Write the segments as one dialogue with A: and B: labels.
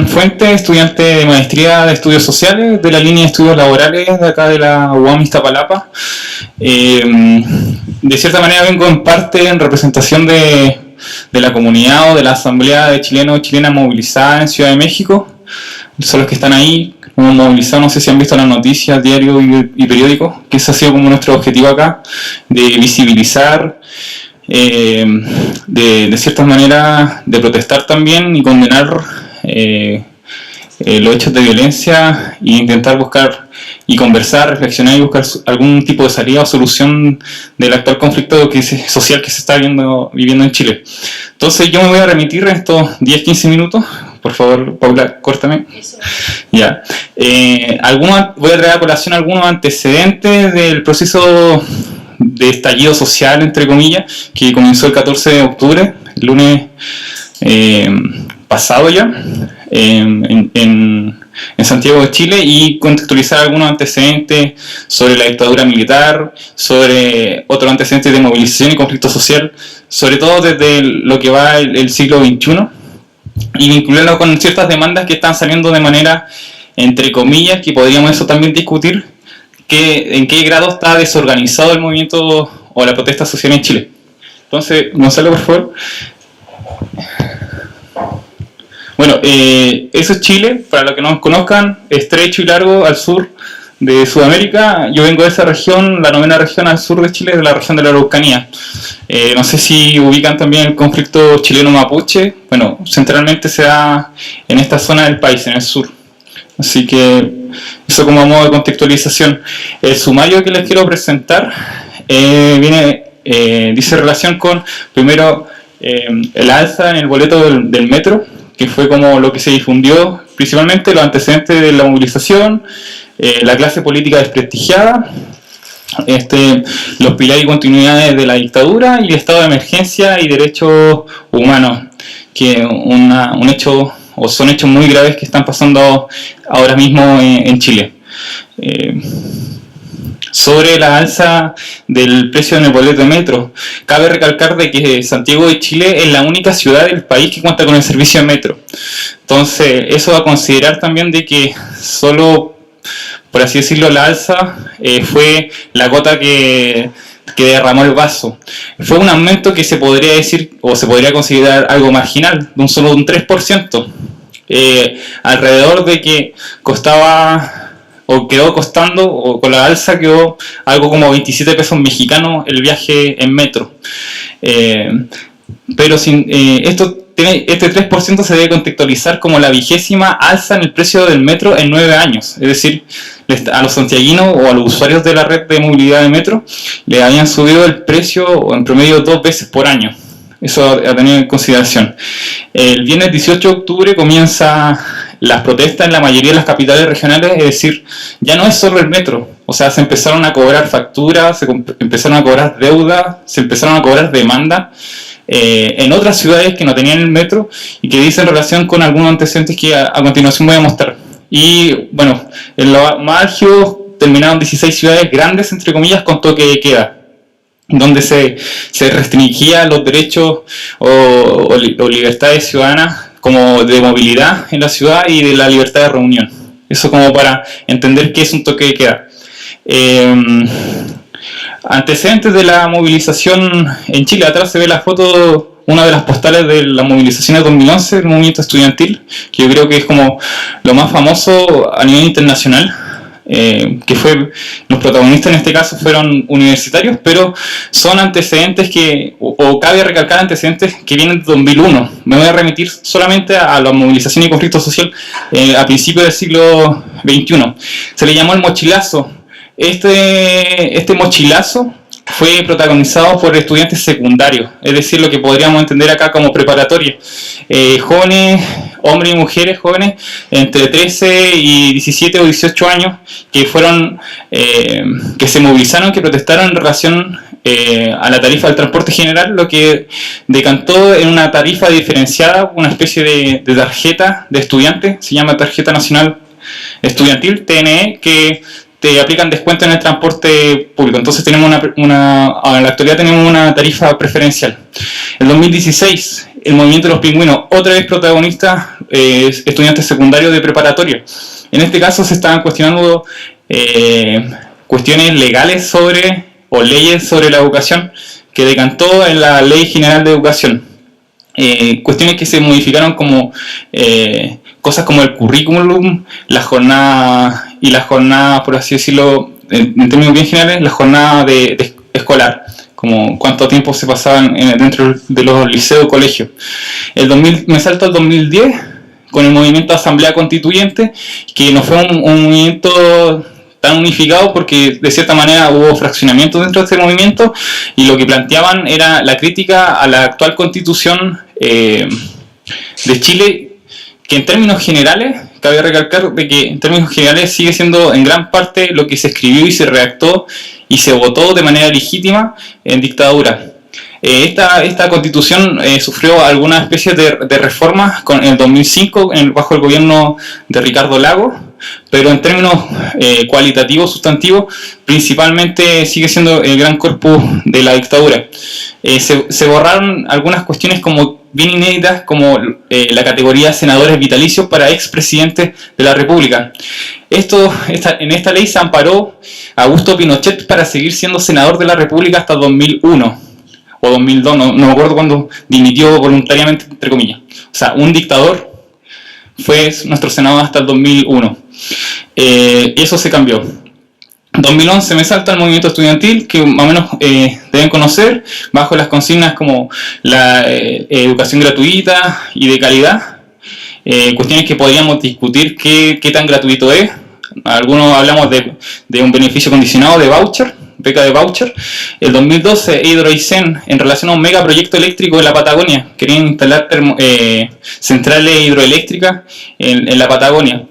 A: Fuente, estudiante de maestría de estudios sociales de la línea de estudios laborales de acá de la UAM Iztapalapa. De cierta manera vengo en parte en representación de la comunidad o de la asamblea de chilenos y chilenas movilizada en Ciudad de México. Son los que están ahí, hemos movilizado, no sé si han visto las noticias, diarios y periódicos, que ese ha sido como nuestro objetivo acá, de visibilizar, de cierta manera de protestar también y condenar los hechos de violencia e intentar buscar y conversar, reflexionar y buscar algún tipo de salida o solución del actual conflicto social que se está viviendo en Chile. Entonces yo me voy a remitir en estos 10-15 minutos. Por favor, Paula, córtame. Ya. Voy a traer a colación algunos antecedentes del proceso de estallido social, entre comillas, que comenzó el 14 de octubre, el lunes pasado ya, en Santiago de Chile, y contextualizar algunos antecedentes sobre la dictadura militar, sobre otros antecedentes de movilización y conflicto social, sobre todo desde lo que va el siglo XXI, y vincularlo con ciertas demandas que están saliendo de manera, entre comillas, que podríamos eso también discutir, en qué grado está desorganizado el movimiento o la protesta social en Chile. Entonces, Gonzalo, por favor. Bueno, eso es Chile, para los que no nos conozcan, estrecho y largo al sur de Sudamérica. Yo vengo de esa región, la 9ª región al sur de Chile, de la región de la Araucanía. No sé si ubican también el conflicto chileno-mapuche. Bueno, centralmente se da en esta zona del país, en el sur. Así que eso como modo de contextualización. El sumario que les quiero presentar dice relación con, primero, el alza en el boleto del metro, que fue como lo que se difundió, principalmente los antecedentes de la movilización, la clase política desprestigiada, los pilares y continuidades de la dictadura y el estado de emergencia y derechos humanos, que un hecho, o son hechos muy graves que están pasando ahora mismo en Chile. Sobre la alza del precio en el boleto de metro, cabe recalcar de que Santiago de Chile es la única ciudad del país que cuenta con el servicio de metro. Entonces, eso va a considerar también de que solo, por así decirlo, la alza fue la gota que derramó el vaso. Fue un aumento que se podría decir, o se podría considerar algo marginal, de solo un 3%. Alrededor de que costaba, o quedó costando, o con la alza quedó algo como 27 pesos mexicanos el viaje en metro. Pero este 3% se debe contextualizar como la 20ª alza en el precio del metro en 9 años. Es decir, a los santiaguinos o a los usuarios de la red de movilidad de metro le habían subido el precio en promedio 2 veces por año. Eso a tener en consideración. El viernes 18 de octubre comienza las protestas en la mayoría de las capitales regionales, es decir, ya no es solo el metro. O sea, se empezaron a cobrar facturas, se empezaron a cobrar deudas, se empezaron a cobrar demandas en otras ciudades que no tenían el metro y que dicen relación con algunos antecedentes que a continuación voy a mostrar. Y bueno, en lo más álgido terminaron 16 ciudades grandes, entre comillas, con toque de queda, donde se restringía los derechos o libertades ciudadanas como de movilidad en la ciudad y de la libertad de reunión. Eso como para entender qué es un toque de queda. Antecedentes de la movilización en Chile. Atrás se ve la foto, una de las postales de la movilización de 2011, el movimiento estudiantil, que yo creo que es como lo más famoso a nivel internacional. Que los protagonistas en este caso fueron universitarios, pero son antecedentes o cabe recalcar antecedentes que vienen de 2001. Me voy a remitir solamente a la movilización y conflicto social a principios del siglo XXI. Se le llamó el mochilazo. Este mochilazo fue protagonizado por estudiantes secundarios, es decir, lo que podríamos entender acá como preparatoria. Jóvenes, hombres y mujeres jóvenes entre 13 y 17 o 18 años que se movilizaron, que protestaron en relación a la tarifa del transporte general, lo que decantó en una tarifa diferenciada, una especie de tarjeta de estudiante, se llama Tarjeta Nacional Estudiantil, TNE, que te aplican descuento en el transporte público. Entonces tenemos en la actualidad tenemos una tarifa preferencial. En 2016, el movimiento de los pingüinos, otra vez protagonista, estudiantes secundarios de preparatoria. En este caso se estaban cuestionando cuestiones legales o leyes sobre la educación, que decantó en la Ley General de Educación. Cuestiones que se modificaron como cosas como el currículum, la jornada, por así decirlo, en términos bien generales, la jornada de escolar, como cuánto tiempo se pasaban dentro de los liceos o colegios. Me salto al 2010 con el movimiento de Asamblea Constituyente, que no fue un movimiento tan unificado porque de cierta manera hubo fraccionamiento dentro de este movimiento, y lo que planteaban era la crítica a la actual Constitución de Chile, que en términos generales, cabe recalcar de que en términos generales sigue siendo en gran parte lo que se escribió y se redactó y se votó de manera legítima en dictadura. Esta Constitución sufrió algunas especies de reformas en el 2005 bajo el gobierno de Ricardo Lagos, pero en términos cualitativos, sustantivos, principalmente sigue siendo el gran corpus de la dictadura. Se borraron algunas cuestiones como bien inéditas, como la categoría de senadores vitalicios para expresidentes de la República. En esta ley se amparó a Augusto Pinochet para seguir siendo senador de la República hasta 2001 o 2002, no me acuerdo cuándo dimitió voluntariamente, entre comillas. O sea, un dictador fue nuestro senador hasta el 2001. Eso se cambió. 2011 me salta el movimiento estudiantil, que más o menos deben conocer, bajo las consignas como la educación gratuita y de calidad, cuestiones que podríamos discutir qué tan gratuito es. Algunos hablamos de un beneficio condicionado de voucher, beca de voucher. El 2012, Hidroaicén, en relación a un megaproyecto eléctrico en la Patagonia, querían instalar centrales hidroeléctricas en la Patagonia.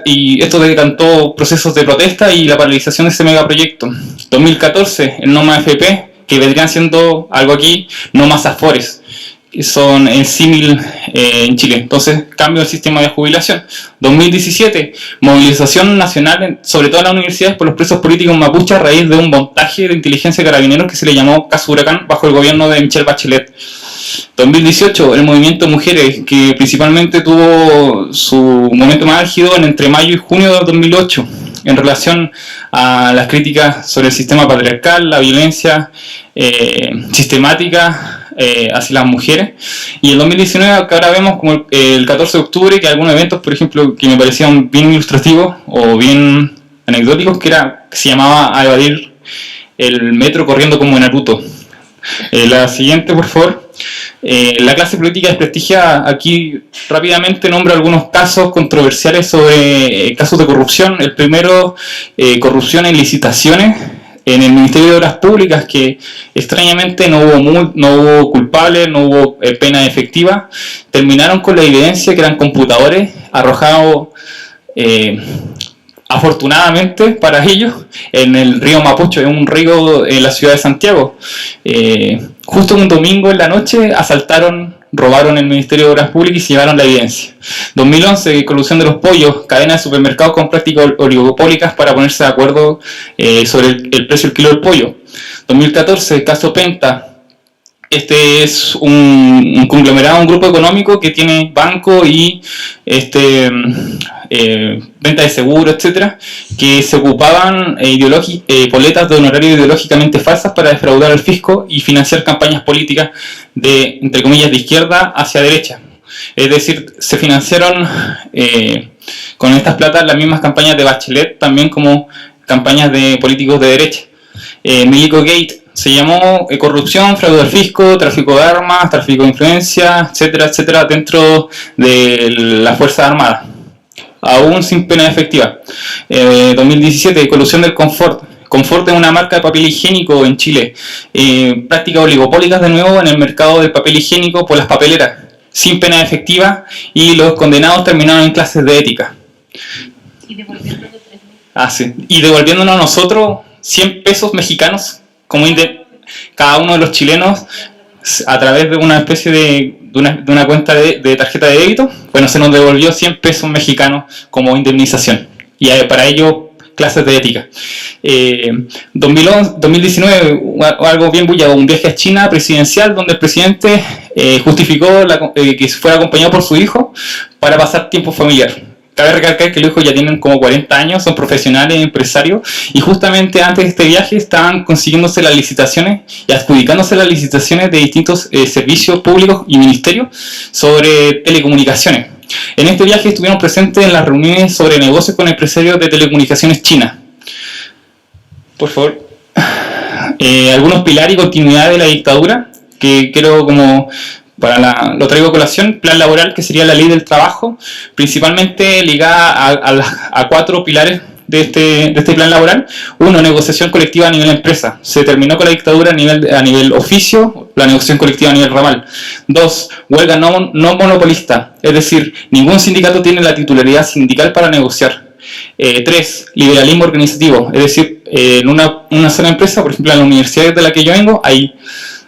A: Y esto decantó procesos de protesta y la paralización de ese megaproyecto. 2014, el NOMA FP, que vendrían siendo algo aquí, NOMA Afores, que son el símil en Chile. Entonces, cambio del sistema de jubilación. 2017, movilización nacional, sobre todo en las universidades, por los presos políticos mapuches a raíz de un montaje de inteligencia de carabineros que se le llamó Caso Huracán bajo el gobierno de Michelle Bachelet. 2018, el movimiento Mujeres, que principalmente tuvo su momento más álgido entre mayo y junio de 2008, en relación a las críticas sobre el sistema patriarcal, la violencia sistemática hacia las mujeres. Y el 2019, que ahora vemos como el 14 de octubre, que algunos eventos, por ejemplo, que me parecían bien ilustrativos o bien anecdóticos, que se llamaba a evadir el metro corriendo como Naruto. La siguiente, por favor. La clase política desprestigia. Aquí rápidamente nombro algunos casos controversiales sobre casos de corrupción. El primero, corrupción en licitaciones en el Ministerio de Obras Públicas, que extrañamente no hubo culpables, no hubo pena efectiva. Terminaron con la evidencia que eran computadores arrojados afortunadamente para ellos en el río Mapocho, es un río en la ciudad de Santiago. Justo un domingo en la noche robaron el Ministerio de Obras Públicas y se llevaron la evidencia. 2011, colusión de los pollos, cadena de supermercados con prácticas oligopólicas para ponerse de acuerdo sobre el precio del kilo del pollo. 2014, caso Penta. Este es un conglomerado, un grupo económico que tiene banco y venta de seguro, etcétera, que se ocupaban boletas de honorario ideológicamente falsas para defraudar al fisco y financiar campañas políticas entre comillas, de izquierda hacia derecha. Es decir, se financiaron con estas platas las mismas campañas de Bachelet, también como campañas de políticos de derecha. Milico Gate se llamó corrupción, fraude al fisco, tráfico de armas, tráfico de influencia, etcétera, etcétera, dentro de las Fuerzas Armadas, aún sin pena efectiva. 2017, colusión del Confort. Confort es una marca de papel higiénico en Chile. Prácticas oligopólicas de nuevo en el mercado del papel higiénico por las papeleras, sin pena efectiva, y los condenados terminaron en clases de ética. Y devolviéndonos 3.000. Sí. Y devolviéndonos a nosotros 100 pesos mexicanos como cada uno de los chilenos, a través de una especie de una cuenta de tarjeta de débito, bueno, se nos devolvió 100 pesos mexicanos como indemnización. Y para ello, clases de ética. 2019, algo bien bullado, un viaje a China presidencial, donde el presidente justificó que fuera acompañado por su hijo para pasar tiempo familiar. Cabe recalcar que los hijos ya tienen como 40 años, son profesionales, empresarios, y justamente antes de este viaje estaban consiguiéndose las licitaciones y adjudicándose las licitaciones de distintos servicios públicos y ministerios sobre telecomunicaciones. En este viaje estuvieron presentes en las reuniones sobre negocios con empresarios de telecomunicaciones chinas. Por favor. Algunos pilares y continuidad de la dictadura, que quiero como... lo traigo a colación. Plan laboral, que sería la ley del trabajo, principalmente ligada a 4 pilares de este plan laboral. 1, negociación colectiva a nivel empresa. Se terminó con la dictadura a nivel oficio, la negociación colectiva a nivel ramal. 2, huelga no monopolista, es decir, ningún sindicato tiene la titularidad sindical para negociar. 3, liberalismo organizativo, es decir, en una sola empresa, por ejemplo en la universidad de la que yo vengo, hay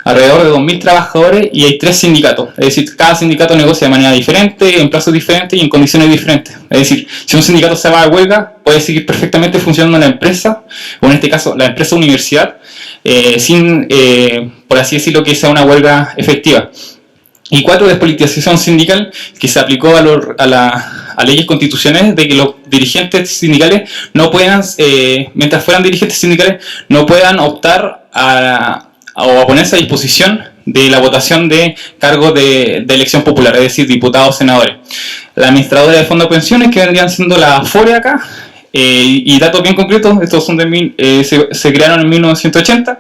A: alrededor de 2.000 trabajadores y hay 3 sindicatos. Es decir, cada sindicato negocia de manera diferente, en plazos diferentes y en condiciones diferentes. Es decir, si un sindicato se va a huelga, puede seguir perfectamente funcionando la empresa, o en este caso la empresa universidad, sin, por así decirlo, que sea una huelga efectiva. Y 4, despolitización sindical, que se aplicó a leyes constitucionales de que los dirigentes sindicales no puedan, mientras fueran dirigentes sindicales, no puedan optar o a ponerse a disposición de la votación de cargos de elección popular, es decir, diputados o senadores. La administradora de fondos de pensiones, que vendrían siendo la AFORE acá, y datos bien concretos, estos son se crearon en 1980.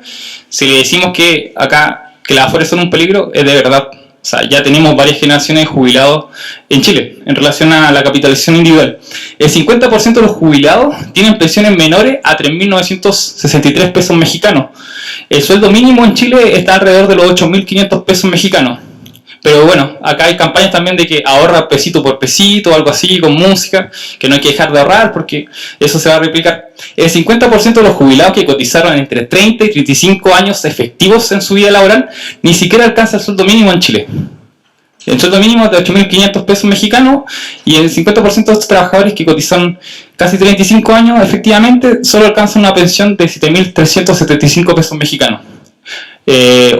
A: Si le decimos que acá que las AFORE son un peligro, es de verdad. O sea, ya tenemos varias generaciones de jubilados en Chile en relación a la capitalización individual. El 50% de los jubilados tienen pensiones menores a 3.963 pesos mexicanos. El sueldo mínimo en Chile está alrededor de los 8.500 pesos mexicanos. Pero bueno, acá hay campañas también de que ahorra pesito por pesito, algo así, con música, que no hay que dejar de ahorrar porque eso se va a replicar. El 50% de los jubilados que cotizaron entre 30 y 35 años efectivos en su vida laboral ni siquiera alcanza el sueldo mínimo en Chile. El sueldo mínimo es de 8.500 pesos mexicanos y el 50% de los trabajadores que cotizan casi 35 años efectivamente solo alcanzan una pensión de 7.375 pesos mexicanos.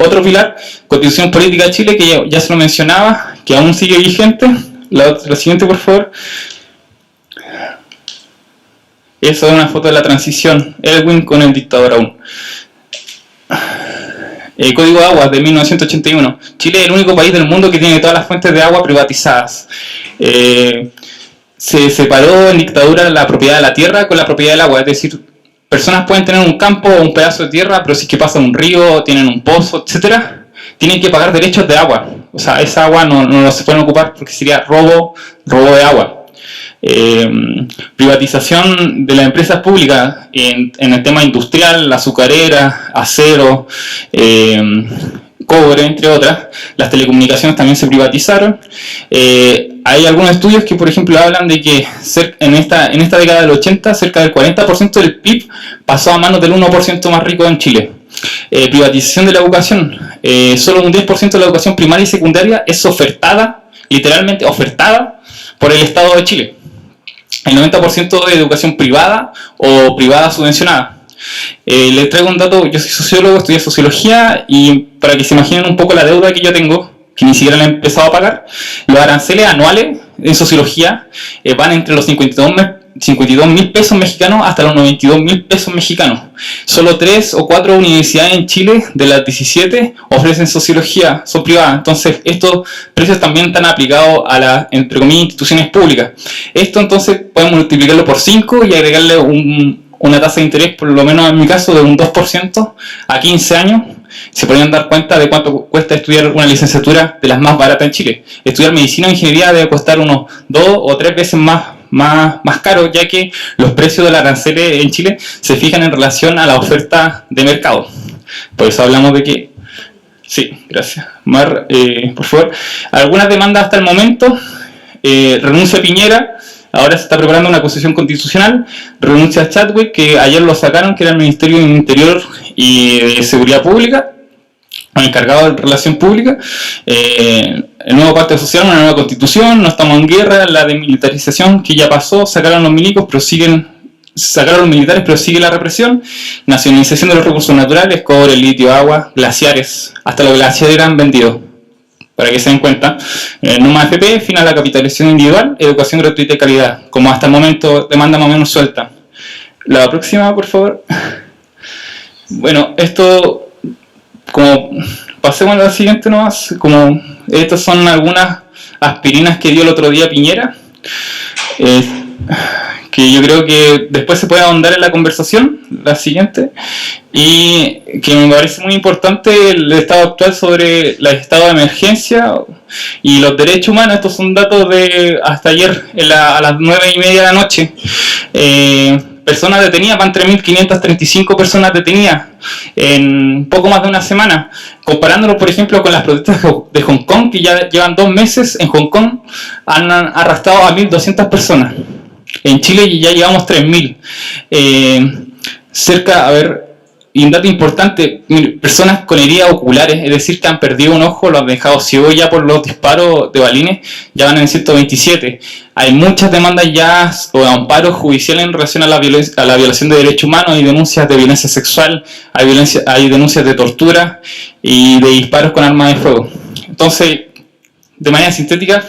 A: Otro pilar, Constitución Política de Chile, que ya se lo mencionaba, que aún sigue vigente. La siguiente, por favor. Eso es una foto de la transición, Elwin con el dictador aún. Código de Aguas de 1981. Chile es el único país del mundo que tiene todas las fuentes de agua privatizadas. Se separó en dictadura la propiedad de la tierra con la propiedad del agua, es decir, personas pueden tener un campo o un pedazo de tierra, pero si es que pasa un río, tienen un pozo, etcétera, tienen que pagar derechos de agua. O sea, esa agua no se pueden ocupar porque sería robo de agua. Privatización de las empresas públicas en el tema industrial, la azucarera, acero, cobre, entre otras. Las telecomunicaciones también se privatizaron. Hay algunos estudios que, por ejemplo, hablan de que en esta década del 80, cerca del 40% del PIB pasó a manos del 1% más rico en Chile. Privatización de la educación. Solo un 10% de la educación primaria y secundaria es ofertada, literalmente ofertada, por el Estado de Chile. El 90% de educación privada o privada subvencionada. Les traigo un dato, yo soy sociólogo, estudié sociología, y para que se imaginen un poco la deuda que yo tengo, que ni siquiera la he empezado a pagar, los aranceles anuales en sociología van entre los 52.000 pesos mexicanos hasta los 92.000 pesos mexicanos. Solo 3 o 4 universidades en Chile de las 17 ofrecen sociología, son privadas. Entonces estos precios también están aplicados a las, entre comillas, instituciones públicas. Esto entonces podemos multiplicarlo por 5 y agregarle una tasa de interés, por lo menos en mi caso, de un 2% a 15 años. Se podrían dar cuenta de cuánto cuesta estudiar una licenciatura de las más baratas en Chile. Estudiar medicina o ingeniería debe costar unos 2 o 3 veces más caro, ya que los precios de los aranceles en Chile se fijan en relación a la oferta de mercado. Por eso hablamos de que... Sí, gracias. Mar, por favor. Algunas demandas hasta el momento. Renuncia a Piñera. Ahora se está preparando una acusación constitucional. Renuncia a Chadwick, que ayer lo sacaron, que era el Ministerio de Interior y de Seguridad Pública. un encargado de relación pública, el nuevo pacto social, una nueva constitución, no estamos en guerra, la desmilitarización que ya pasó, sacaron los milicos, pero sacaron los militares, pero sigue la represión, nacionalización de los recursos naturales, cobre, litio, agua, glaciares, hasta los glaciares eran vendidos, para que se den cuenta. No más FP, fin a la capitalización individual, educación gratuita y calidad, como hasta el momento demanda más o menos suelta. La próxima, por favor. Bueno, esto, como pasemos a la siguiente nomás, como estas son algunas aspirinas que dio el otro día Piñera, que yo creo que después se puede ahondar en la conversación, la siguiente, y que me parece muy importante el estado actual sobre el estado de emergencia y los derechos humanos. Estos son datos de hasta ayer a las 9:30 de la noche. Personas detenidas, van 3.535 personas detenidas en poco más de una semana, comparándolo por ejemplo con las protestas de Hong Kong, que ya llevan 2 meses. En Hong Kong han arrestado a 1.200 personas. En Chile ya llevamos 3.000. Y un dato importante, personas con heridas oculares, es decir, que han perdido un ojo, lo han dejado ciego ya por los disparos de balines, ya van en 127. Hay muchas demandas ya o amparos judiciales en relación a la violación de derechos humanos, hay denuncias de violencia sexual, hay denuncias de tortura y de disparos con armas de fuego. Entonces, de manera sintética,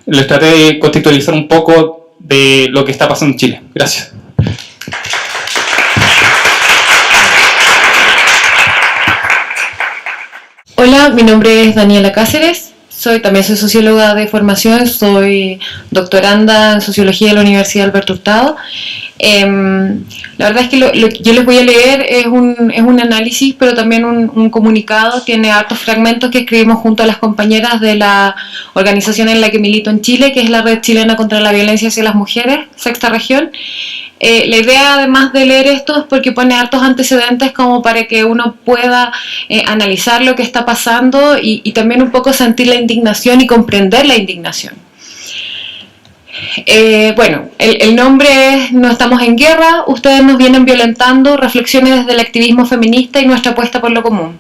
A: les traté de contextualizar un poco de lo que está pasando en Chile. Gracias.
B: Hola, mi nombre es Daniela Cáceres, también soy socióloga de formación, soy doctoranda en sociología de la Universidad Alberto Hurtado. La verdad es que lo que yo les voy a leer es un análisis, pero también un comunicado, tiene hartos fragmentos que escribimos junto a las compañeras de la organización en la que milito en Chile, que es la Red Chilena contra la Violencia hacia las Mujeres, Sexta Región. La idea, además de leer esto, es porque pone hartos antecedentes como para que uno pueda analizar lo que está pasando y también un poco sentir la indignación y comprender la indignación. Bueno, el nombre es No estamos en guerra, ustedes nos vienen violentando, reflexiones desde el activismo feminista y nuestra apuesta por lo común.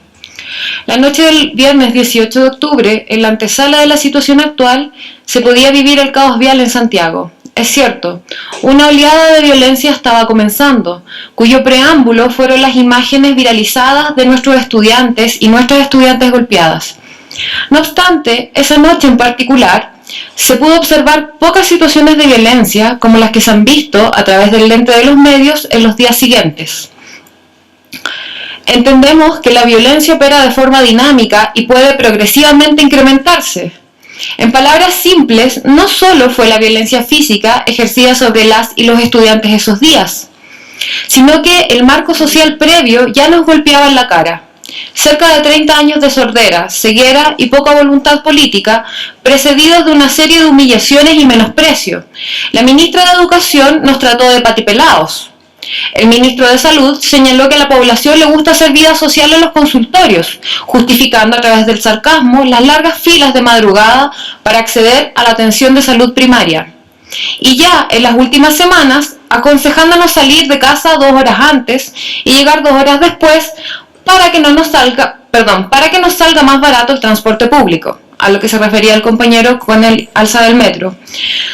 B: La noche del viernes 18 de octubre, en la antesala de la situación actual, se podía vivir el caos vial en Santiago. Es cierto, una oleada de violencia estaba comenzando, cuyo preámbulo fueron las imágenes viralizadas de nuestros estudiantes y nuestras estudiantes golpeadas. No obstante, esa noche en particular, se pudo observar pocas situaciones de violencia como las que se han visto a través del lente de los medios en los días siguientes. Entendemos que la violencia opera de forma dinámica y puede progresivamente incrementarse. En palabras simples, no solo fue la violencia física ejercida sobre las y los estudiantes esos días, sino que el marco social previo ya nos golpeaba en la cara. Cerca de 30 años de sordera, ceguera y poca voluntad política, precedidos de una serie de humillaciones y menosprecio. La ministra de Educación nos trató de patipelaos. El ministro de Salud señaló que a la población le gusta hacer vida social en los consultorios, justificando a través del sarcasmo las largas filas de madrugada para acceder a la atención de salud primaria. Y ya en las últimas semanas, aconsejándonos salir de casa 2 horas antes y llegar 2 horas después para que nos salga más barato el transporte público, a lo que se refería el compañero con el alza del metro.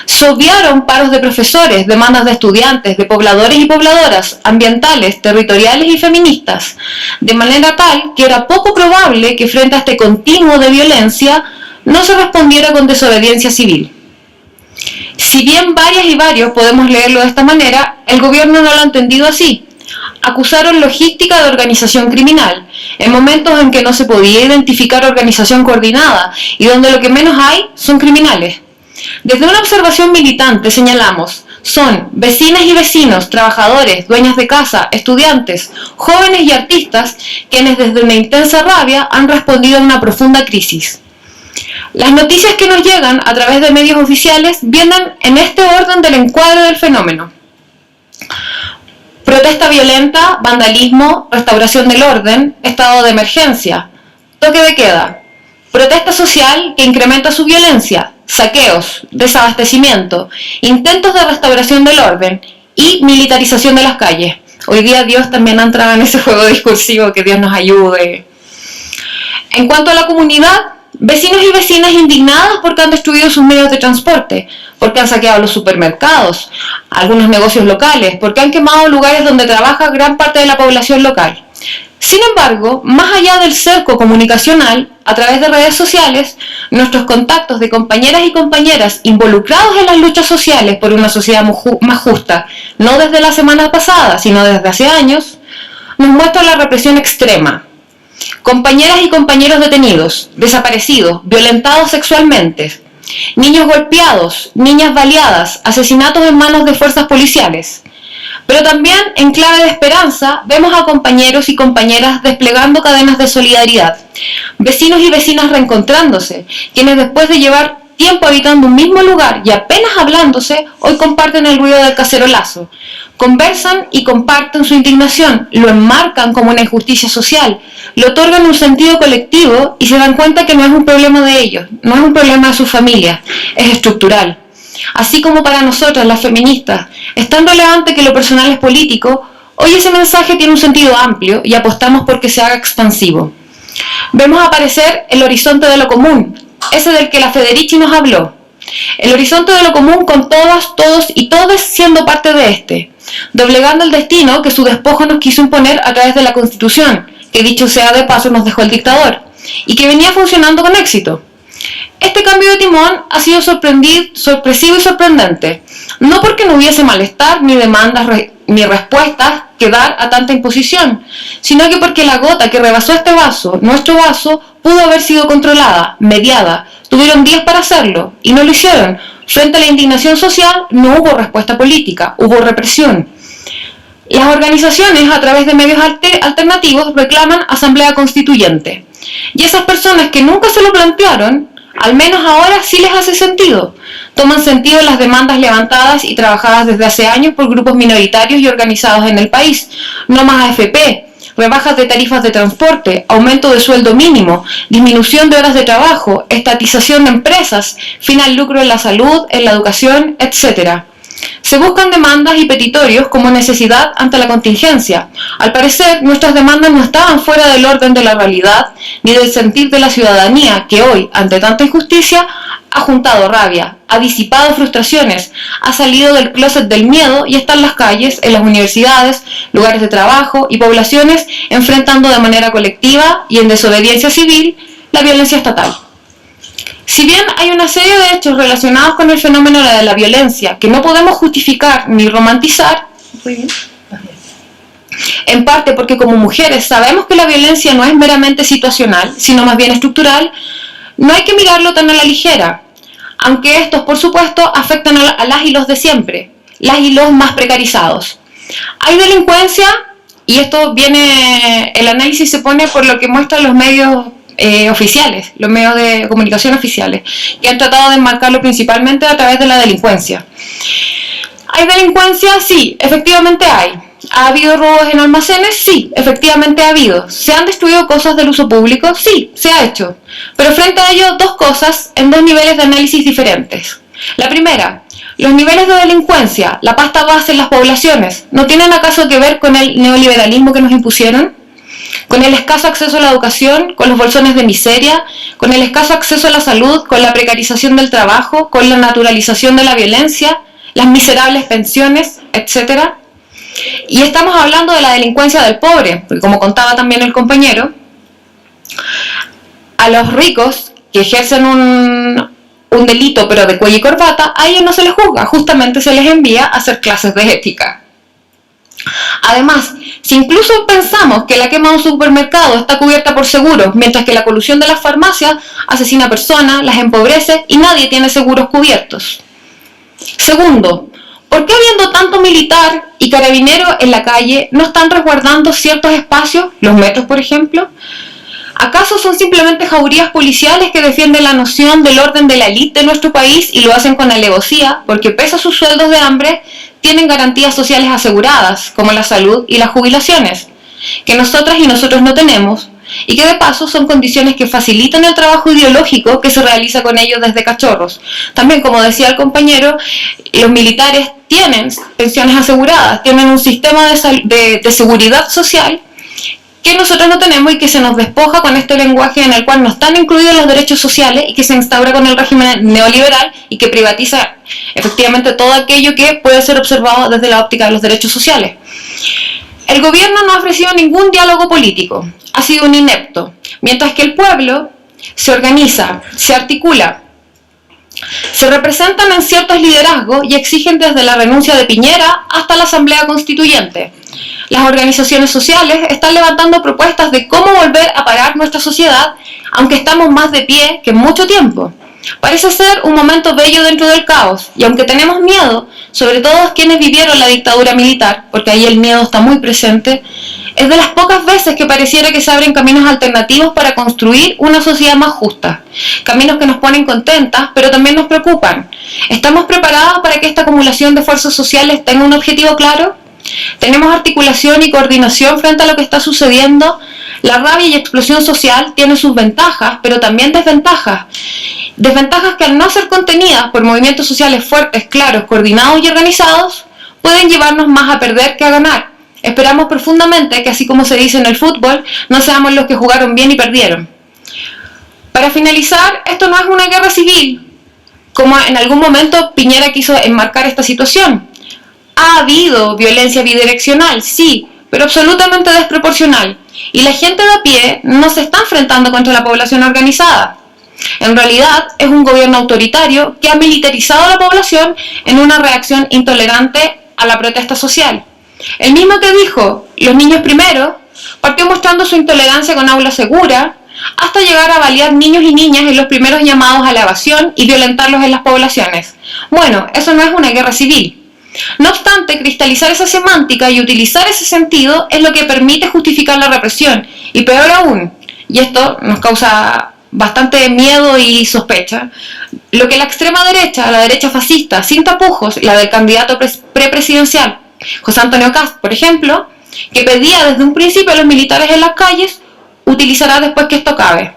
B: Se obviaron paros de profesores, demandas de estudiantes, de pobladores y pobladoras, ambientales, territoriales y feministas, de manera tal que era poco probable que frente a este continuo de violencia no se respondiera con desobediencia civil. Si bien varias y varios podemos leerlo de esta manera, el gobierno no lo ha entendido así. Acusaron logística de organización criminal, en momentos en que no se podía identificar organización coordinada y donde lo que menos hay son criminales. Desde una observación militante señalamos, son vecinas y vecinos, trabajadores, dueñas de casa, estudiantes, jóvenes y artistas quienes desde una intensa rabia han respondido a una profunda crisis. Las noticias que nos llegan a través de medios oficiales vienen en este orden del encuadre del fenómeno. Protesta violenta, vandalismo, restauración del orden, estado de emergencia, toque de queda, protesta social que incrementa su violencia, saqueos, desabastecimiento, intentos de restauración del orden y militarización de las calles. Hoy día Dios también ha entrado en ese juego discursivo, que Dios nos ayude. En cuanto a la comunidad, vecinos y vecinas indignadas porque han destruido sus medios de transporte, porque han saqueado los supermercados, algunos negocios locales, porque han quemado lugares donde trabaja gran parte de la población local. Sin embargo, más allá del cerco comunicacional, a través de redes sociales, nuestros contactos de compañeras y compañeras involucrados en las luchas sociales por una sociedad más justa, no desde la semana pasada, sino desde hace años, nos muestran la represión extrema. Compañeras y compañeros detenidos, desaparecidos, violentados sexualmente, niños golpeados, niñas baleadas, asesinatos en manos de fuerzas policiales. Pero también, en clave de esperanza, vemos a compañeros y compañeras desplegando cadenas de solidaridad, vecinos y vecinas reencontrándose, quienes después de llevar tiempo habitando un mismo lugar y apenas hablándose, hoy comparten el ruido del cacerolazo, conversan y comparten su indignación, lo enmarcan como una injusticia social, le otorgan un sentido colectivo y se dan cuenta que no es un problema de ellos, no es un problema de sus familias, es estructural. Así como para nosotras, las feministas, es tan relevante que lo personal es político, hoy ese mensaje tiene un sentido amplio y apostamos por que se haga expansivo. Vemos aparecer el horizonte de lo común, ese del que la Federici nos habló. El horizonte de lo común con todas, todos y todes siendo parte de este, doblegando el destino que su despojo nos quiso imponer a través de la Constitución, que dicho sea de paso nos dejó el dictador, y que venía funcionando con éxito. Este cambio de timón ha sido sorpresivo y sorprendente, no porque no hubiese malestar, ni demandas, ni respuestas que dar a tanta imposición, sino que porque la gota que rebasó este vaso, nuestro vaso, pudo haber sido controlada, mediada, tuvieron días para hacerlo, y no lo hicieron. Frente a la indignación social no hubo respuesta política, hubo represión. Las organizaciones, a través de medios alternativos, reclaman asamblea constituyente. Y esas personas que nunca se lo plantearon, al menos ahora sí les hace sentido. Toman sentido las demandas levantadas y trabajadas desde hace años por grupos minoritarios y organizados en el país. No más AFP, rebajas de tarifas de transporte, aumento de sueldo mínimo, disminución de horas de trabajo, estatización de empresas, fin al lucro en la salud, en la educación, etc. Se buscan demandas y petitorios como necesidad ante la contingencia. Al parecer, nuestras demandas no estaban fuera del orden de la realidad ni del sentir de la ciudadanía que hoy, ante tanta injusticia, ha juntado rabia, ha disipado frustraciones, ha salido del closet del miedo y está en las calles, en las universidades, lugares de trabajo y poblaciones enfrentando de manera colectiva y en desobediencia civil la violencia estatal. Si bien hay una serie de hechos relacionados con el fenómeno de la violencia que no podemos justificar ni romantizar, en parte porque como mujeres sabemos que la violencia no es meramente situacional, sino más bien estructural, no hay que mirarlo tan a la ligera, aunque estos, por supuesto, afectan a las y los de siempre, las y los más precarizados. Hay delincuencia, y esto viene, el análisis se pone por lo que muestran los medios oficiales, los medios de comunicación oficiales, que han tratado de enmarcarlo principalmente a través de la delincuencia. ¿Hay delincuencia? Sí, efectivamente hay. ¿Ha habido robos en almacenes? Sí, efectivamente ha habido. ¿Se han destruido cosas del uso público? Sí, se ha hecho. Pero frente a ello, dos cosas en dos niveles de análisis diferentes. La primera, los niveles de delincuencia, la pasta base en las poblaciones, ¿no tienen acaso que ver con el neoliberalismo que nos impusieron? Con el escaso acceso a la educación, con los bolsones de miseria, con el escaso acceso a la salud, con la precarización del trabajo, con la naturalización de la violencia, las miserables pensiones, etc. Y estamos hablando de la delincuencia del pobre, porque como contaba también el compañero, a los ricos que ejercen un delito pero de cuello y corbata, a ellos no se les juzga, justamente se les envía a hacer clases de ética. Además, si incluso pensamos que la quema de un supermercado está cubierta por seguros, mientras que la colusión de las farmacias asesina a personas, las empobrece y nadie tiene seguros cubiertos. Segundo, ¿por qué habiendo tanto militar y carabinero en la calle no están resguardando ciertos espacios, los metros por ejemplo? ¿Acaso son simplemente jaurías policiales que defienden la noción del orden de la élite de nuestro país y lo hacen con alevosía porque pese a sus sueldos de hambre tienen garantías sociales aseguradas como la salud y las jubilaciones, que nosotras y nosotros no tenemos y que de paso son condiciones que facilitan el trabajo ideológico que se realiza con ellos desde cachorros? También, como decía el compañero, los militares tienen pensiones aseguradas, tienen un sistema de seguridad social que nosotros no tenemos y que se nos despoja con este lenguaje en el cual no están incluidos los derechos sociales y que se instaura con el régimen neoliberal y que privatiza efectivamente todo aquello que puede ser observado desde la óptica de los derechos sociales. El gobierno no ha ofrecido ningún diálogo político, ha sido un inepto, mientras que el pueblo se organiza, se articula, se representan en ciertos liderazgos y exigen desde la renuncia de Piñera hasta la Asamblea Constituyente. Las organizaciones sociales están levantando propuestas de cómo volver a parar nuestra sociedad, aunque estamos más de pie que en mucho tiempo. Parece ser un momento bello dentro del caos, y aunque tenemos miedo, sobre todo quienes vivieron la dictadura militar, porque ahí el miedo está muy presente, es de las pocas veces que pareciera que se abren caminos alternativos para construir una sociedad más justa. Caminos que nos ponen contentas, pero también nos preocupan. ¿Estamos preparados para que esta acumulación de fuerzas sociales tenga un objetivo claro? ¿Tenemos articulación y coordinación frente a lo que está sucediendo? La rabia y explosión social tienen sus ventajas, pero también desventajas. Desventajas que al no ser contenidas por movimientos sociales fuertes, claros, coordinados y organizados, pueden llevarnos más a perder que a ganar. Esperamos profundamente que, así como se dice en el fútbol, no seamos los que jugaron bien y perdieron. Para finalizar, esto no es una guerra civil, como en algún momento Piñera quiso enmarcar esta situación. Ha habido violencia bidireccional, sí, pero absolutamente desproporcional. Y la gente de a pie no se está enfrentando contra la población organizada. En realidad, es un gobierno autoritario que ha militarizado a la población en una reacción intolerante a la protesta social. El mismo que dijo, los niños primero, partió mostrando su intolerancia con aula segura, hasta llegar a balear niños y niñas en los primeros llamados a la evasión y violentarlos en las poblaciones. Bueno, eso no es una guerra civil. No obstante, cristalizar esa semántica y utilizar ese sentido es lo que permite justificar la represión. Y peor aún, y esto nos causa bastante miedo y sospecha, lo que la extrema derecha, la derecha fascista, sin tapujos, la del candidato prepresidencial, José Antonio Kast, por ejemplo, que pedía desde un principio a los militares en las calles, utilizará después que esto acabe.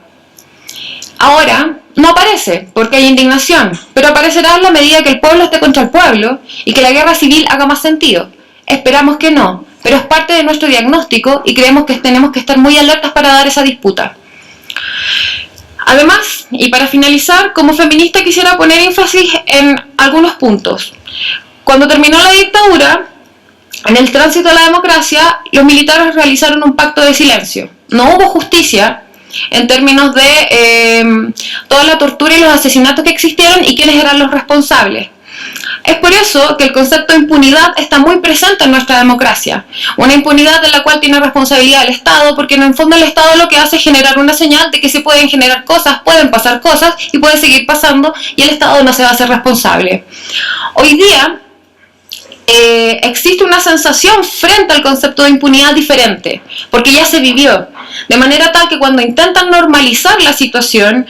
B: Ahora, no aparece porque hay indignación, pero aparecerá en la medida que el pueblo esté contra el pueblo y que la guerra civil haga más sentido. Esperamos que no, pero es parte de nuestro diagnóstico y creemos que tenemos que estar muy alertas para dar esa disputa. Además, y para finalizar, como feminista quisiera poner énfasis en algunos puntos. Cuando terminó la dictadura, en el tránsito a la democracia, los militares realizaron un pacto de silencio. No hubo justicia en términos de toda la tortura y los asesinatos que existieron y quiénes eran los responsables. Es por eso que el concepto de impunidad está muy presente en nuestra democracia. Una impunidad en la cual tiene responsabilidad el Estado, porque en el fondo el Estado lo que hace es generar una señal de que se pueden generar cosas, pueden pasar cosas y puede seguir pasando y el Estado no se va a hacer responsable. Hoy día existe una sensación frente al concepto de impunidad diferente, porque ya se vivió, de manera tal que cuando intentan normalizar la situación,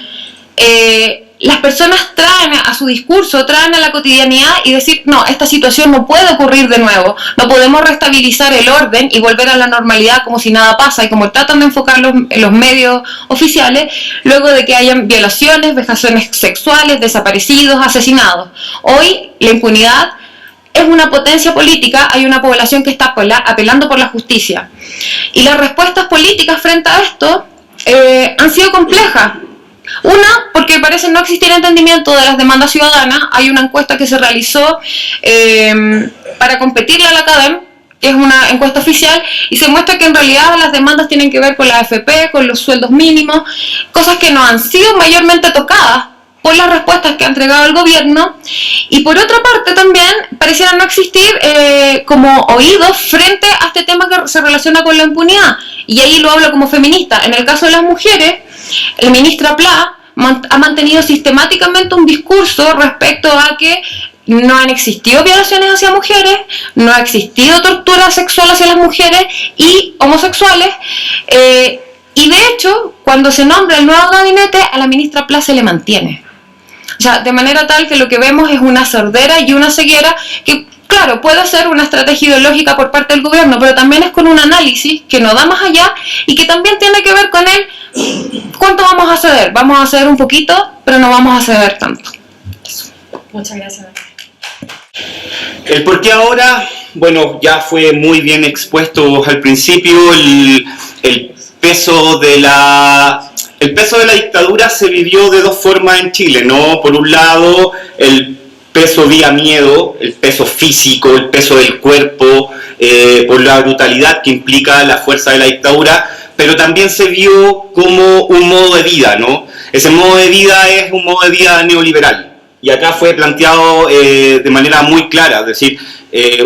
B: las personas traen a su discurso, traen a la cotidianidad y decir, no, esta situación no puede ocurrir de nuevo, no podemos restabilizar el orden y volver a la normalidad como si nada pasa, y como tratan de enfocarlo en los medios oficiales, luego de que hayan violaciones, vejaciones sexuales, desaparecidos, asesinados. Hoy la impunidad es una potencia política, hay una población que está apelando por la justicia. Y las respuestas políticas frente a esto han sido complejas. Una, porque parece no existir entendimiento de las demandas ciudadanas. Hay una encuesta que se realizó para competirle a la CADEM, que es una encuesta oficial, y se muestra que en realidad las demandas tienen que ver con la AFP, con los sueldos mínimos, cosas que no han sido mayormente tocadas por las respuestas que ha entregado el gobierno, y por otra parte también pareciera no existir como oídos frente a este tema que se relaciona con la impunidad, y ahí lo hablo como feminista. En el caso de las mujeres, la ministra Pla ha mantenido sistemáticamente un discurso respecto a que no han existido violaciones hacia mujeres, no ha existido tortura sexual hacia las mujeres y homosexuales, y de hecho, cuando se nombra el nuevo gabinete, a la ministra Pla se le mantiene. O sea, de manera tal que lo que vemos es una sordera y una ceguera que, claro, puede ser una estrategia ideológica por parte del gobierno, pero también es con un análisis que no da más allá y que también tiene que ver con el cuánto vamos a ceder. Vamos a ceder un poquito, pero no vamos a ceder tanto. Eso.
C: Muchas gracias.
D: El por qué ahora, bueno, ya fue muy bien expuesto al principio. el peso de la dictadura se vivió de dos formas en Chile, ¿no? Por un lado, el peso vía miedo, el peso físico, el peso del cuerpo, por la brutalidad que implica la fuerza de la dictadura, pero también se vio como un modo de vida, ¿no? Ese modo de vida es un modo de vida neoliberal. Y acá fue planteado de manera muy clara, es decir,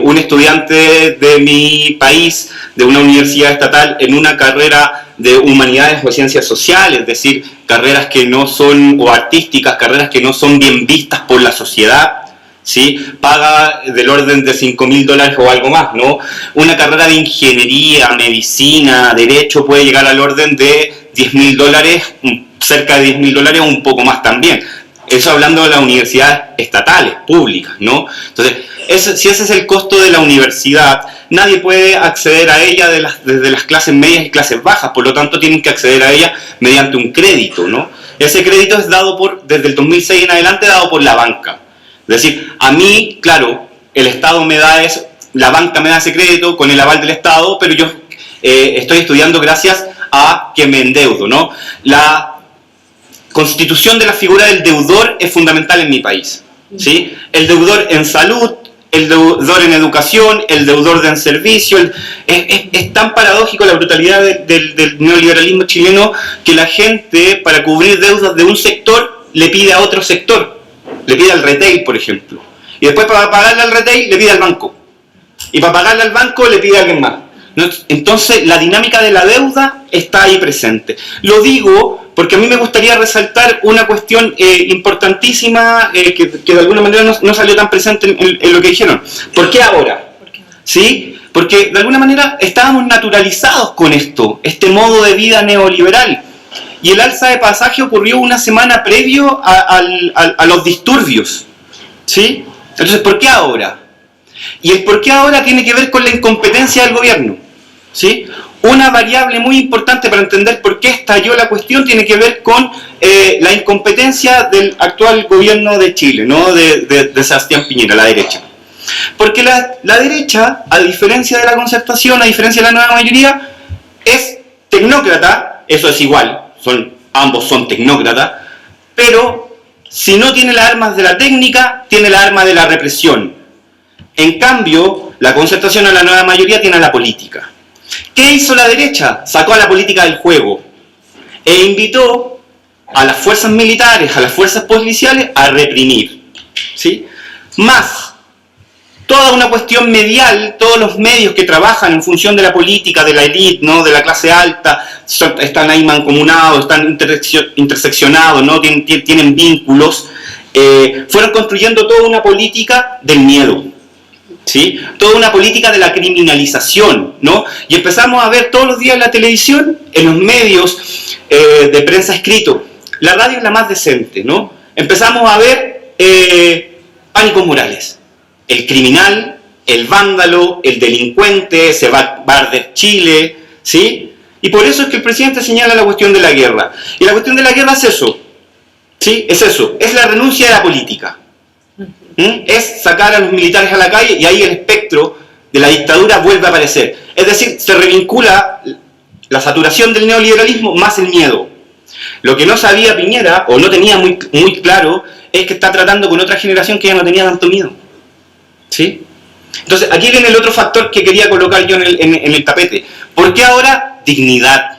D: un estudiante de mi país, de una universidad estatal, en una carrera de humanidades o ciencias sociales, es decir, carreras que no son, o artísticas, carreras que no son bien vistas por la sociedad, ¿sí? Paga del orden de $5.000 o algo más, ¿no? Una carrera de ingeniería, medicina, derecho puede llegar al orden de $10.000, cerca de $10.000 o un poco más también. Eso hablando de las universidades estatales, públicas, ¿no? Entonces, si ese es el costo de la universidad, nadie puede acceder a ella desde las clases medias y clases bajas, por lo tanto tienen que acceder a ella mediante un crédito, ¿no? Ese crédito es dado desde el 2006 en adelante, dado por la banca. Es decir, a mí, claro, el Estado me da eso, la banca me da ese crédito con el aval del Estado, pero yo estoy estudiando gracias a que me endeudo, ¿no? La constitución de la figura del deudor es fundamental en mi país, ¿sí? El deudor en salud, el deudor en educación, el deudor en servicio. Es tan paradójico la brutalidad del neoliberalismo chileno que la gente, para cubrir deudas de un sector, le pide a otro sector. Le pide al retail, por ejemplo. Y después, para pagarle al retail, le pide al banco. Y para pagarle al banco, le pide a alguien más. Entonces, la dinámica de la deuda está ahí presente. Lo digo porque a mí me gustaría resaltar una cuestión importantísima que de alguna manera no salió tan presente en lo que dijeron. ¿Por qué ahora? ¿Sí? Porque de alguna manera estábamos naturalizados con esto, este modo de vida neoliberal. Y el alza de pasaje ocurrió una semana previo a los disturbios. ¿Sí? Entonces, ¿por qué ahora? Y el por qué ahora tiene que ver con la incompetencia del gobierno. ¿Sí? Una variable muy importante para entender por qué estalló la cuestión tiene que ver con la incompetencia del actual gobierno de Chile, ¿no? de Sebastián Piñera, la derecha. Porque la derecha, a diferencia de la concertación, a diferencia de la nueva mayoría, es tecnócrata, eso es igual, ambos son tecnócratas, pero si no tiene las armas de la técnica, tiene las armas de la represión. En cambio, la concertación a la nueva mayoría tiene a la política. ¿Qué hizo la derecha? Sacó a la política del juego e invitó a las fuerzas militares, a las fuerzas policiales a reprimir, ¿sí? Más toda una cuestión medial, todos los medios que trabajan en función de la política, de la élite, ¿no? De la clase alta, están ahí mancomunados, están interseccionados, ¿no? Tienen vínculos, fueron construyendo toda una política del miedo. ¿Sí? Toda una política de la criminalización, ¿no? Y empezamos a ver todos los días en la televisión, en los medios de prensa escrito. La radio es la más decente, ¿no? Empezamos a ver pánicos morales. El criminal, el vándalo, el delincuente, se va a arder Chile, ¿sí? Y por eso es que el presidente señala la cuestión de la guerra. Y la cuestión de la guerra es eso, ¿sí? Es eso, es la renuncia de la política. Es sacar a los militares a la calle y ahí el espectro de la dictadura vuelve a aparecer. Es decir, se revincula la saturación del neoliberalismo más el miedo. Lo que no sabía Piñera, o no tenía muy claro, es que está tratando con otra generación que ya no tenía tanto miedo. ¿Sí? Entonces, aquí viene el otro factor que quería colocar yo en el tapete. ¿Por qué ahora? Dignidad.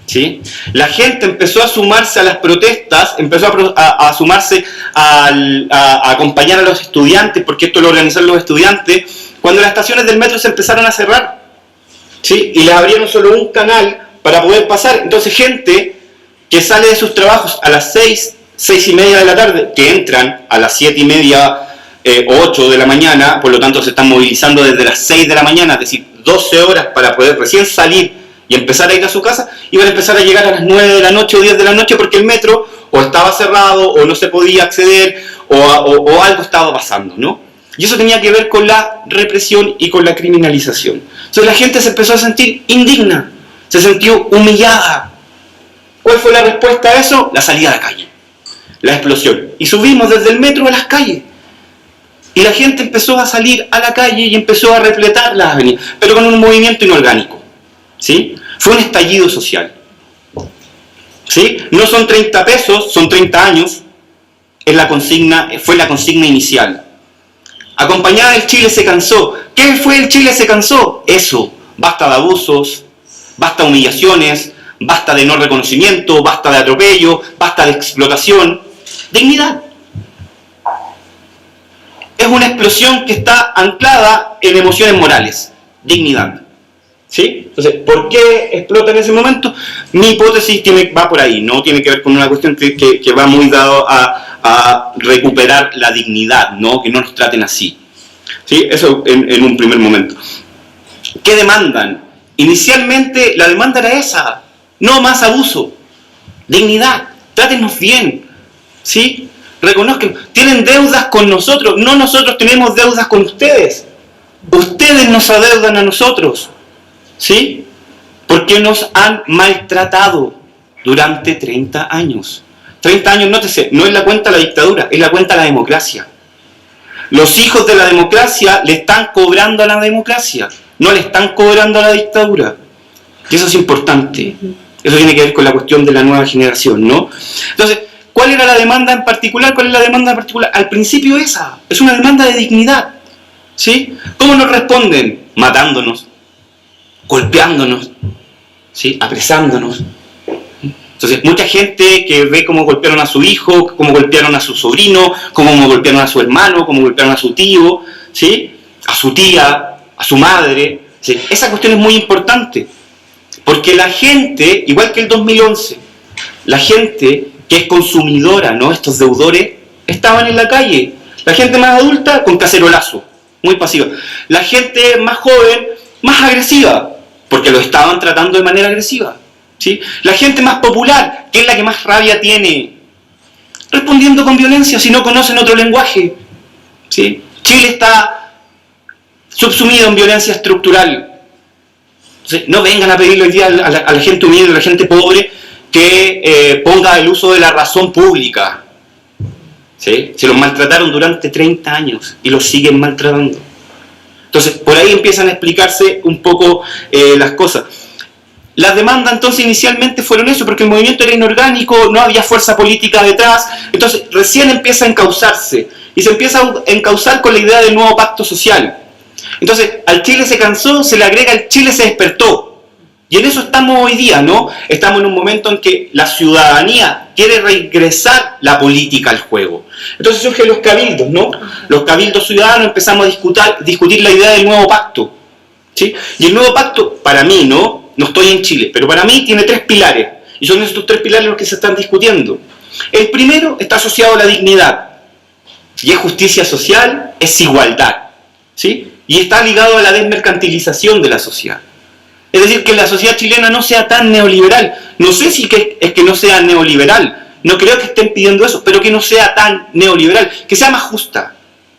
D: ¿Sí? La gente empezó a sumarse a las protestas, empezó a sumarse a acompañar a los estudiantes, porque esto lo organizaron los estudiantes, cuando las estaciones del metro se empezaron a cerrar, ¿sí? Y les abrieron solo un canal para poder pasar. Entonces gente que sale de sus trabajos a las 6:30 de la tarde, que entran a las 7:30 o 8 de la mañana, por lo tanto se están movilizando desde las 6 de la mañana, es decir, 12 horas para poder recién salir y empezar a ir a su casa, iban a empezar a llegar a las 9 de la noche o 10 de la noche porque el metro o estaba cerrado o no se podía acceder o algo estaba pasando, ¿no? Y eso tenía que ver con la represión y con la criminalización. Entonces la gente se empezó a sentir indigna, se sintió humillada. ¿Cuál fue la respuesta a eso? La salida a la calle, la explosión. Y subimos desde el metro a las calles. Y la gente empezó a salir a la calle y empezó a repletar las avenidas, pero con un movimiento inorgánico. ¿Sí? Fue un estallido social. ¿Sí? No son 30 pesos, son 30 años. Fue la consigna inicial. Acompañada del Chile se cansó. ¿Qué fue el Chile se cansó? Eso. Basta de abusos, basta de humillaciones, basta de no reconocimiento, basta de atropello, basta de explotación. Dignidad. Es una explosión que está anclada en emociones morales. Dignidad. ¿Sí? Entonces, ¿por qué explota en ese momento? Mi hipótesis va por ahí, no tiene que ver con una cuestión que va muy dado a recuperar la dignidad, ¿no? Que no nos traten así. ¿Sí? Eso en un primer momento. ¿Qué demandan? Inicialmente la demanda era esa, no más abuso, dignidad, trátenos bien, ¿sí? Reconozcan, tienen deudas con nosotros, no nosotros tenemos deudas con ustedes, ustedes nos adeudan a nosotros, ¿sí? Porque nos han maltratado durante 30 años. 30 años, nótese, no es la cuenta de la dictadura, es la cuenta de la democracia. Los hijos de la democracia le están cobrando a la democracia, no le están cobrando a la dictadura. Y eso es importante. Eso tiene que ver con la cuestión de la nueva generación, ¿no? Entonces, ¿cuál era la demanda en particular? ¿Cuál es la demanda en particular? Al principio esa, es una demanda de dignidad, ¿sí? ¿Cómo nos responden? Matándonos, golpeándonos, ¿sí? Apresándonos. Entonces, mucha gente que ve cómo golpearon a su hijo, cómo golpearon a su sobrino, cómo golpearon a su hermano, cómo golpearon a su tío, ¿sí? A su tía, a su madre, ¿sí? Esa cuestión es muy importante, porque la gente, igual que el 2011, la gente que es consumidora, ¿no? Estos deudores, estaban en la calle. La gente más adulta con cacerolazo, muy pasiva. La gente más joven, más agresiva, porque lo estaban tratando de manera agresiva. ¿Sí? La gente más popular, que es la que más rabia tiene, respondiendo con violencia si no conocen otro lenguaje. ¿Sí? Chile está subsumido en violencia estructural. Entonces, no vengan a pedirle hoy día a la gente humilde, a la gente pobre, que ponga el uso de la razón pública. ¿Sí? Se los maltrataron durante 30 años y los siguen maltratando. Entonces, por ahí empiezan a explicarse un poco las cosas. Las demandas entonces inicialmente fueron eso, porque el movimiento era inorgánico, no había fuerza política detrás, entonces recién empieza a encauzarse, y se empieza a encauzar con la idea del nuevo pacto social. Entonces, al Chile se cansó, se le agrega el Chile se despertó, y en eso estamos hoy día, ¿no? Estamos en un momento en que la ciudadanía quiere regresar la política al juego. Entonces surgen los cabildos, ¿no? Los cabildos ciudadanos, empezamos a discutir la idea del nuevo pacto, ¿sí? Y el nuevo pacto, para mí, ¿no? No estoy en Chile, pero para mí tiene 3 pilares, y son estos 3 pilares los que se están discutiendo. El primero está asociado a la dignidad, y es justicia social, es igualdad, ¿sí? Y está ligado a la desmercantilización de la sociedad. Es decir, que la sociedad chilena no sea tan neoliberal. No sé si es que no sea neoliberal, no creo que estén pidiendo eso, pero que no sea tan neoliberal, que sea más justa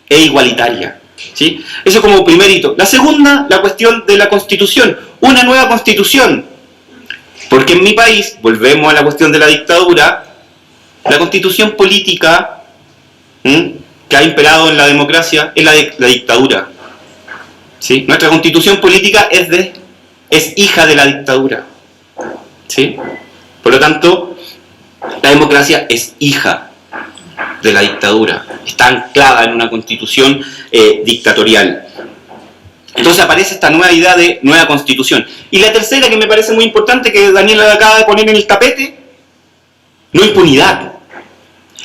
D: e igualitaria. ¿Sí? Eso como primer hito. La segunda, la cuestión de la Constitución. Una nueva Constitución. Porque en mi país, volvemos a la cuestión de la dictadura, la Constitución política que ha imperado en la democracia es la dictadura. ¿Sí? Nuestra Constitución política es hija de la dictadura. ¿Sí? Por lo tanto, la democracia es hija de la dictadura, está anclada en una constitución dictatorial. Entonces aparece esta nueva idea de nueva constitución. Y la tercera, que me parece muy importante, que Daniela acaba de poner en el tapete, no impunidad.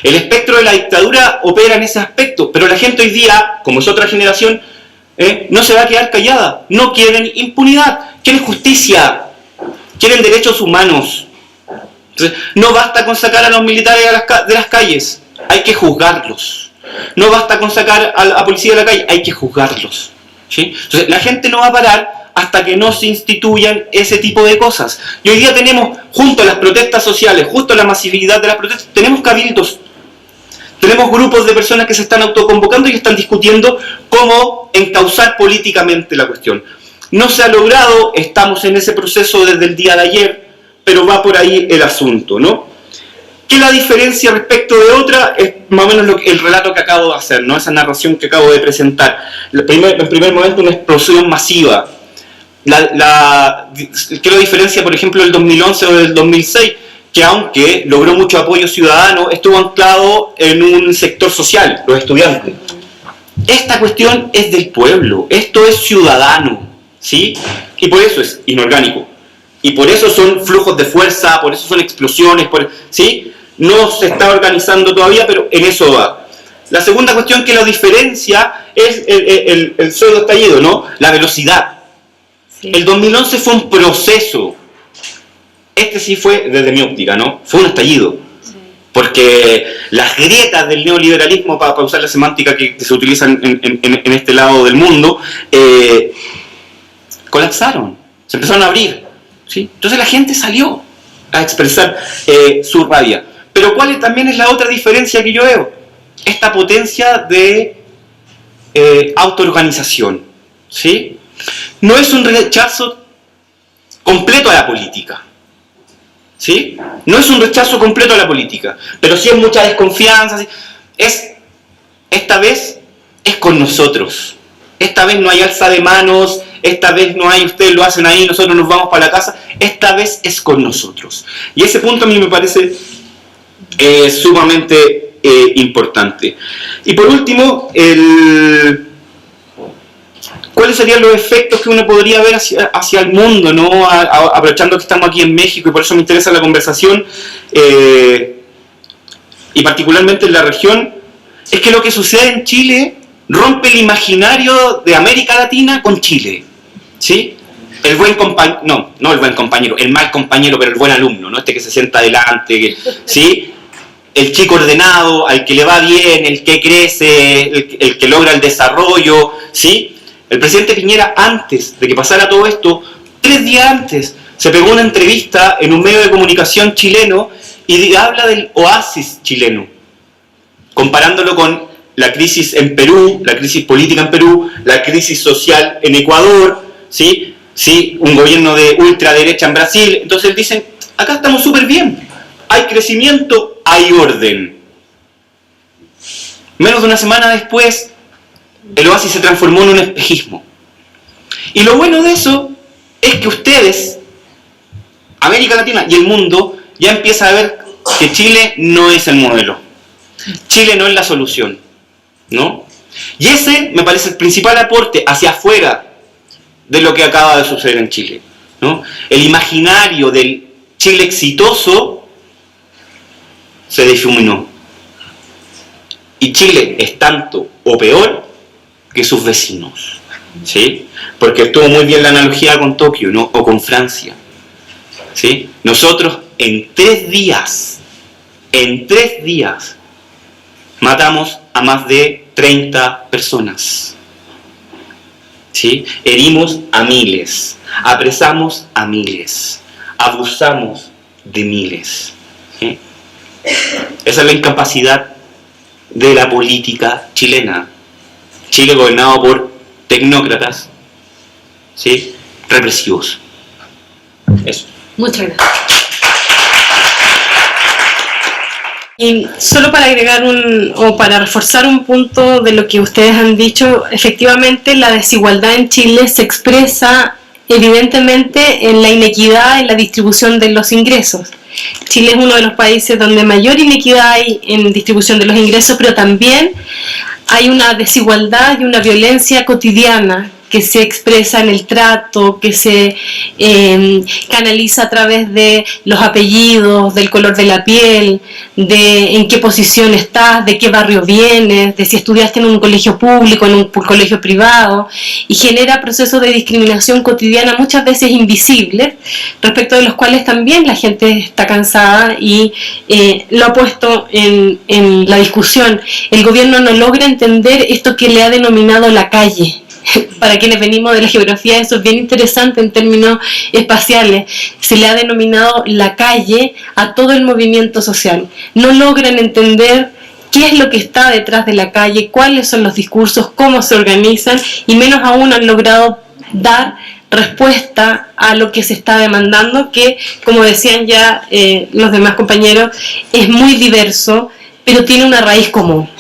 D: El espectro de la dictadura opera en ese aspecto, pero la gente hoy día, como es otra generación, no se va a quedar callada. No quieren impunidad, quieren justicia, quieren derechos humanos. Entonces, no basta con sacar a los militares de las calles, hay que juzgarlos. No basta con sacar a la policía de la calle, hay que juzgarlos. ¿Sí? Entonces, la gente no va a parar hasta que no se instituyan ese tipo de cosas. Y hoy día tenemos, junto a las protestas sociales, junto a la masividad de las protestas, tenemos cabildos, tenemos grupos de personas que se están autoconvocando y están discutiendo cómo encauzar políticamente la cuestión. No se ha logrado, estamos en ese proceso desde el día de ayer, pero va por ahí el asunto, ¿no? ¿Qué es la diferencia respecto de otra? Es más o menos el relato que acabo de hacer, ¿no? Esa narración que acabo de presentar. En primer momento, una explosión masiva. ¿qué lo diferencia, por ejemplo, del 2011 o del 2006? Que aunque logró mucho apoyo ciudadano, estuvo anclado en un sector social, los estudiantes. Esta cuestión es del pueblo, esto es ciudadano, ¿sí? Y por eso es inorgánico. Y por eso son flujos de fuerza, por eso son explosiones, ¿sí? No se está organizando todavía, pero en eso va. La segunda cuestión que lo diferencia es el pseudo estallido, ¿no? La velocidad. Sí. El 2011 fue un proceso. Este sí fue, desde mi óptica, ¿no? Fue un estallido. Sí. Porque las grietas del neoliberalismo, para usar la semántica que se utiliza en este lado del mundo, colapsaron, se empezaron a abrir, ¿sí? Entonces la gente salió a expresar su rabia. Pero ¿cuál también es la otra diferencia que yo veo? Esta potencia de autoorganización, ¿sí? No es un rechazo completo a la política, ¿sí? No es un rechazo completo a la política, pero sí es mucha desconfianza, ¿sí? Esta vez es con nosotros. Esta vez no hay alza de manos, esta vez no hay ustedes lo hacen ahí, nosotros nos vamos para la casa. Esta vez es con nosotros. Y ese punto a mí me parece sumamente importante. Y por último, ¿cuáles serían los efectos que uno podría ver hacia el mundo, ¿no? Aprovechando que estamos aquí en México y por eso me interesa la conversación, y particularmente en la región, es que lo que sucede en Chile rompe el imaginario de América Latina con Chile, ¿sí? El buen compañero, no el buen compañero, el mal compañero, pero el buen alumno, ¿no? Este que se sienta adelante, ¿sí? El chico ordenado, al que le va bien, el que crece, el que logra el desarrollo, ¿sí? El presidente Piñera, antes de que pasara todo esto, 3 días antes, se pegó una entrevista en un medio de comunicación chileno y habla del oasis chileno, comparándolo con la crisis en Perú, la crisis política en Perú, la crisis social en Ecuador, ¿sí? ¿Sí? Un gobierno de ultraderecha en Brasil. Entonces dicen, acá estamos súper bien, hay crecimiento, hay orden. Menos de una semana después, el oasis se transformó en un espejismo. Y lo bueno de eso es que ustedes, América Latina y el mundo, ya empiezan a ver que Chile no es el modelo. Chile no es la solución, ¿no? Y ese me parece el principal aporte hacia afuera de lo que acaba de suceder en Chile, ¿no? El imaginario del Chile exitoso se difuminó. Y Chile es tanto o peor que sus vecinos, ¿sí? Porque estuvo muy bien la analogía con Tokio, ¿no? O con Francia, ¿sí? Nosotros en 3 días matamos a más de 30 personas, ¿sí? Herimos a miles, apresamos a miles, abusamos de miles, ¿sí? Esa es la incapacidad de la política chilena. Chile gobernado por tecnócratas, ¿sí? Represivos. Eso.
C: Muchas gracias. Y solo para agregar o para reforzar un punto de lo que ustedes han dicho, efectivamente la desigualdad en Chile se expresa evidentemente en la inequidad en la distribución de los ingresos. Chile es uno de los países donde mayor inequidad hay en distribución de los ingresos, pero también hay una desigualdad y una violencia cotidiana que se expresa en el trato, que se canaliza a través de los apellidos, del color de la piel, de en qué posición estás, de qué barrio vienes, de si estudiaste en un colegio público, en un colegio privado, y genera procesos de discriminación cotidiana muchas veces invisibles, respecto de los cuales también la gente está cansada y lo ha puesto en la discusión. El gobierno no logra entender esto que le ha denominado la calle. Para quienes venimos de la geografía, eso es bien interesante en términos espaciales. Se le ha denominado la calle a todo el movimiento social. No logran entender qué es lo que está detrás de la calle, cuáles son los discursos, cómo se organizan, y menos aún han logrado dar respuesta a lo que se está demandando, que, como decían ya los demás compañeros, es muy diverso, pero tiene una raíz común,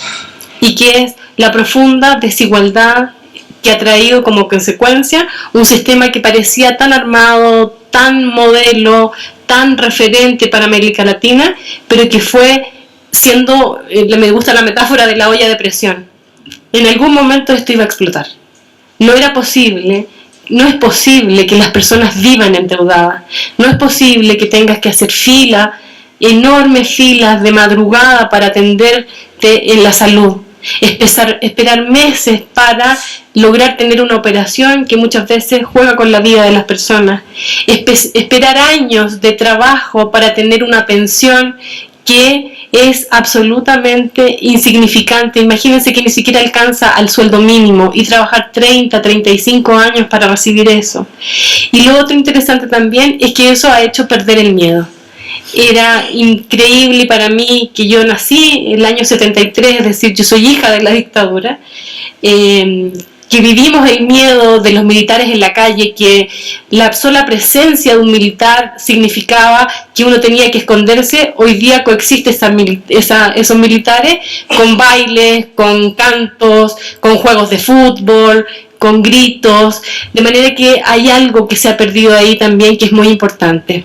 C: y que es la profunda desigualdad que ha traído como consecuencia un sistema que parecía tan armado, tan modelo, tan referente para América Latina, pero que fue siendo, me gusta la metáfora de la olla de presión. En algún momento esto iba a explotar. No era posible, no es posible que las personas vivan endeudadas, no es posible que tengas que hacer enormes filas de madrugada para atenderte en la salud. Esperar meses para lograr tener una operación que muchas veces juega con la vida de las personas. Esperar años de trabajo para tener una pensión que es absolutamente insignificante. Imagínense que ni siquiera alcanza al sueldo mínimo y trabajar 30, 35 años para recibir eso. Y lo otro interesante también es que eso ha hecho perder el miedo. Era increíble para mí que yo nací en el año 73, es decir, yo soy hija de la dictadura, que vivimos el miedo de los militares en la calle, que la sola presencia de un militar significaba que uno tenía que esconderse. Hoy día coexiste esos militares con bailes, con cantos, con juegos de fútbol, con gritos, de manera que hay algo que se ha perdido ahí también que es muy importante.